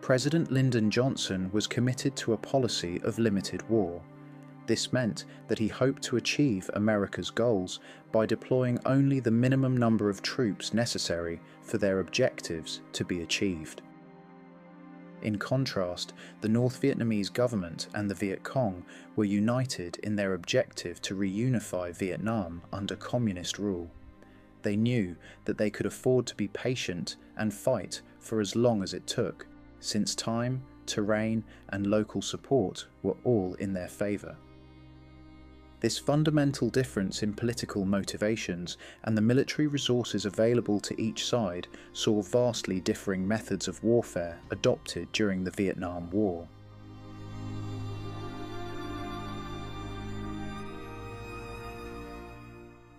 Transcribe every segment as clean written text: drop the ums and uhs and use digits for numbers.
President Lyndon Johnson was committed to a policy of limited war. This meant that he hoped to achieve America's goals by deploying only the minimum number of troops necessary for their objectives to be achieved. In contrast, the North Vietnamese government and the Viet Cong were united in their objective to reunify Vietnam under communist rule. They knew that they could afford to be patient and fight for as long as it took, since time, terrain, and local support were all in their favour. This fundamental difference in political motivations and the military resources available to each side saw vastly differing methods of warfare adopted during the Vietnam War.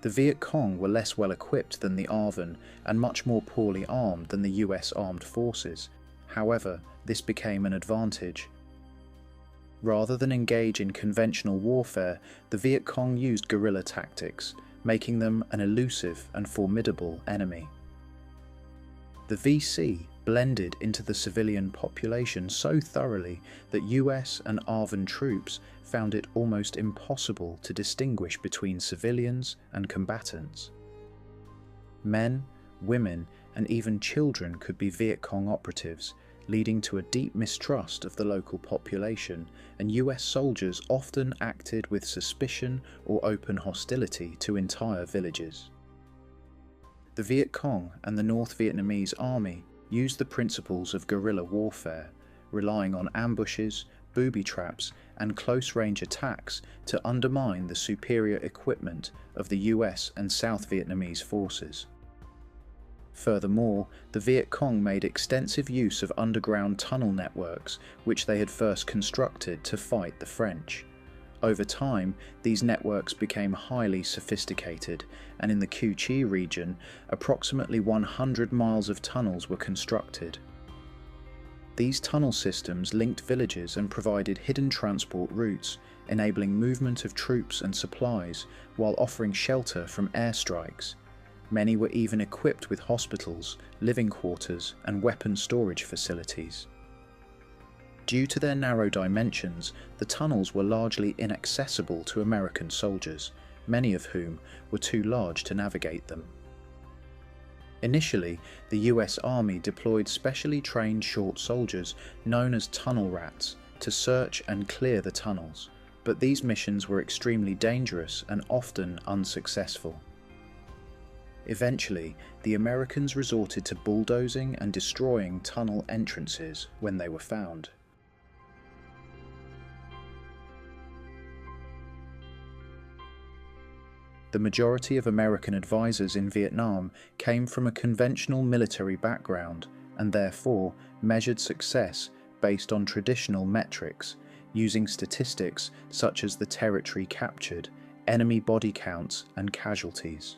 The Viet Cong were less well equipped than the ARVN and much more poorly armed than the US armed forces. However, this became an advantage. Rather than engage in conventional warfare, the Viet Cong used guerrilla tactics, making them an elusive and formidable enemy. The VC blended into the civilian population so thoroughly that US and ARVN troops found it almost impossible to distinguish between civilians and combatants. Men, women, and even children could be Viet Cong operatives, leading to a deep mistrust of the local population, and US soldiers often acted with suspicion or open hostility to entire villages. The Viet Cong and the North Vietnamese Army used the principles of guerrilla warfare, relying on ambushes, booby traps, and close-range attacks to undermine the superior equipment of the US and South Vietnamese forces. Furthermore, the Viet Cong made extensive use of underground tunnel networks, which they had first constructed to fight the French. Over time, these networks became highly sophisticated, and in the Cu Chi region, approximately 100 miles of tunnels were constructed. These tunnel systems linked villages and provided hidden transport routes, enabling movement of troops and supplies while offering shelter from airstrikes. Many were even equipped with hospitals, living quarters, and weapon storage facilities. Due to their narrow dimensions, the tunnels were largely inaccessible to American soldiers, many of whom were too large to navigate them. Initially, the US Army deployed specially trained short soldiers known as tunnel rats to search and clear the tunnels, but these missions were extremely dangerous and often unsuccessful. Eventually, the Americans resorted to bulldozing and destroying tunnel entrances when they were found. The majority of American advisors in Vietnam came from a conventional military background and therefore measured success based on traditional metrics, using statistics such as the territory captured, enemy body counts, and casualties.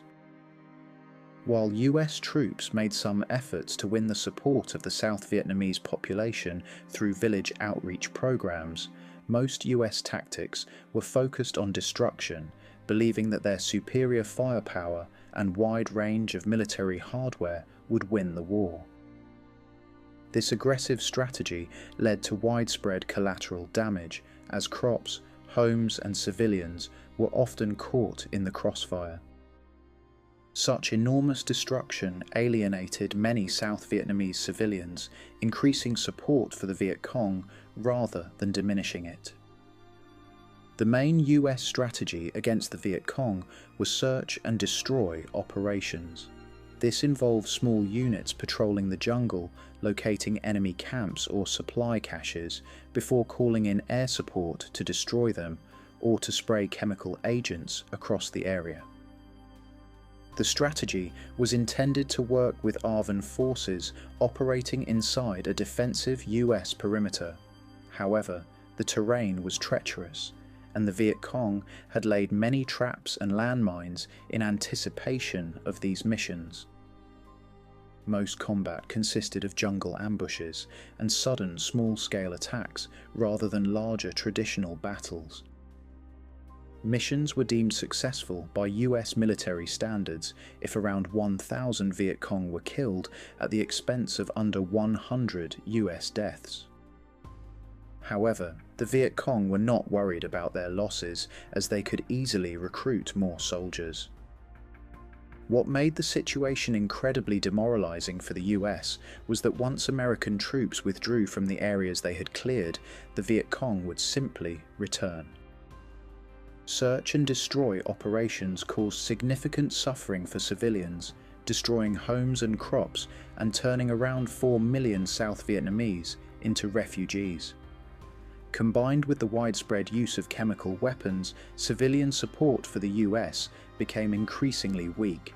While US troops made some efforts to win the support of the South Vietnamese population through village outreach programs, most US tactics were focused on destruction, believing that their superior firepower and wide range of military hardware would win the war. This aggressive strategy led to widespread collateral damage, as crops, homes, and civilians were often caught in the crossfire. Such enormous destruction alienated many South Vietnamese civilians, increasing support for the Viet Cong rather than diminishing it. The main US strategy against the Viet Cong was search and destroy operations. This involved small units patrolling the jungle, locating enemy camps or supply caches before calling in air support to destroy them or to spray chemical agents across the area. The strategy was intended to work with ARVN forces operating inside a defensive US perimeter. However, the terrain was treacherous, and the Viet Cong had laid many traps and landmines in anticipation of these missions. most combat consisted of jungle ambushes and sudden small-scale attacks rather than larger traditional battles. Missions were deemed successful by US military standards if around 1,000 Viet Cong were killed at the expense of under 100 US deaths. However, the Viet Cong were not worried about their losses, as they could easily recruit more soldiers. What made the situation incredibly demoralizing for the US was that once American troops withdrew from the areas they had cleared, the Viet Cong would simply return. Search and destroy operations caused significant suffering for civilians, destroying homes and crops and turning around 4 million South Vietnamese into refugees. Combined with the widespread use of chemical weapons, civilian support for the US became increasingly weak.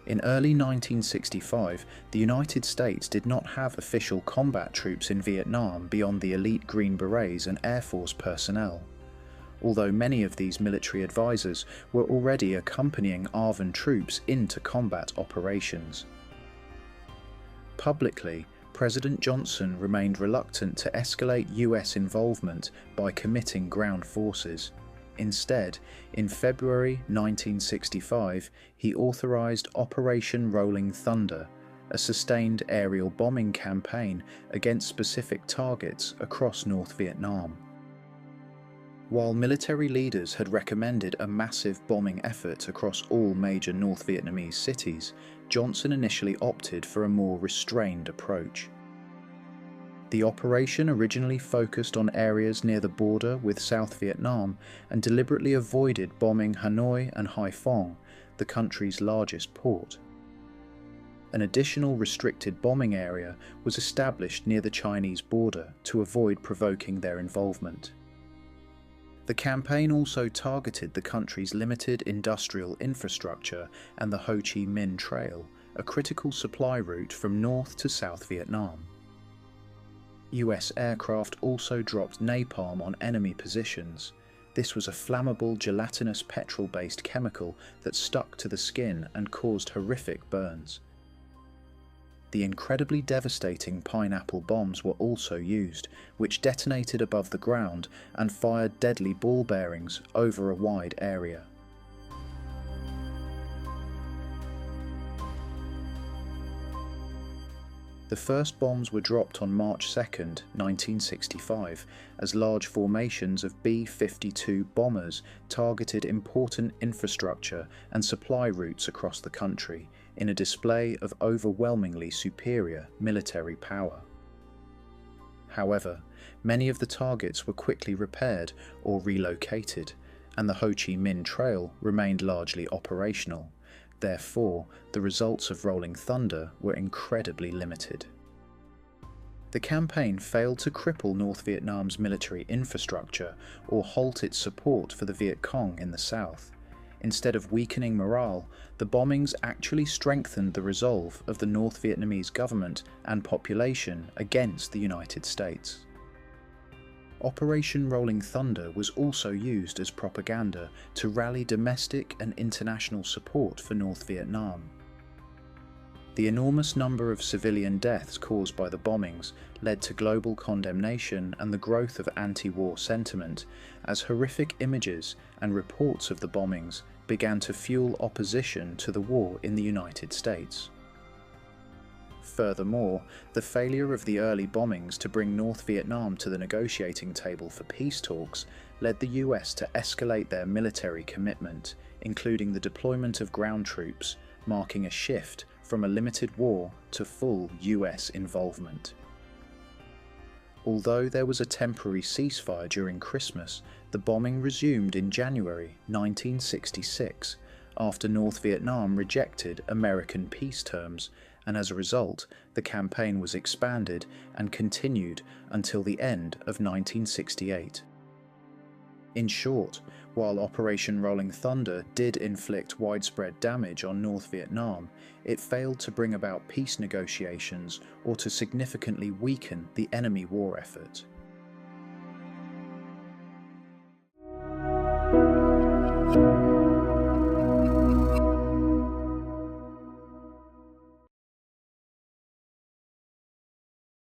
In early 1965, the United States did not have official combat troops in Vietnam beyond the elite Green Berets and Air Force personnel, although many of these military advisors were already accompanying ARVN troops into combat operations. Publicly, President Johnson remained reluctant to escalate US involvement by committing ground forces. Instead, in February 1965, he authorized Operation Rolling Thunder, a sustained aerial bombing campaign against specific targets across North Vietnam. While military leaders had recommended a massive bombing effort across all major North Vietnamese cities, Johnson initially opted for a more restrained approach. The operation originally focused on areas near the border with South Vietnam and deliberately avoided bombing Hanoi and Haiphong, the country's largest port. An additional restricted bombing area was established near the Chinese border to avoid provoking their involvement. The campaign also targeted the country's limited industrial infrastructure and the Ho Chi Minh Trail, a critical supply route from North to South Vietnam. US aircraft also dropped napalm on enemy positions. This was a flammable gelatinous petrol-based chemical that stuck to the skin and caused horrific burns. The incredibly devastating pineapple bombs were also used, which detonated above the ground and fired deadly ball bearings over a wide area. The first bombs were dropped on March 2, 1965, as large formations of B-52 bombers targeted important infrastructure and supply routes across the country in a display of overwhelmingly superior military power. However, many of the targets were quickly repaired or relocated, and the Ho Chi Minh Trail remained largely operational. Therefore, the results of Rolling Thunder were incredibly limited. The campaign failed to cripple North Vietnam's military infrastructure or halt its support for the Viet Cong in the south. Instead of weakening morale, the bombings actually strengthened the resolve of the North Vietnamese government and population against the United States. Operation Rolling Thunder was also used as propaganda to rally domestic and international support for North Vietnam. The enormous number of civilian deaths caused by the bombings led to global condemnation and the growth of anti-war sentiment, as horrific images and reports of the bombings began to fuel opposition to the war in the United States. Furthermore, the failure of the early bombings to bring North Vietnam to the negotiating table for peace talks led the US to escalate their military commitment, including the deployment of ground troops, marking a shift from a limited war to full US involvement. Although there was a temporary ceasefire during Christmas, the bombing resumed in January 1966, after North Vietnam rejected American peace terms, and as a result, the campaign was expanded and continued until the end of 1968. In short, while Operation Rolling Thunder did inflict widespread damage on North Vietnam, it failed to bring about peace negotiations or to significantly weaken the enemy war effort.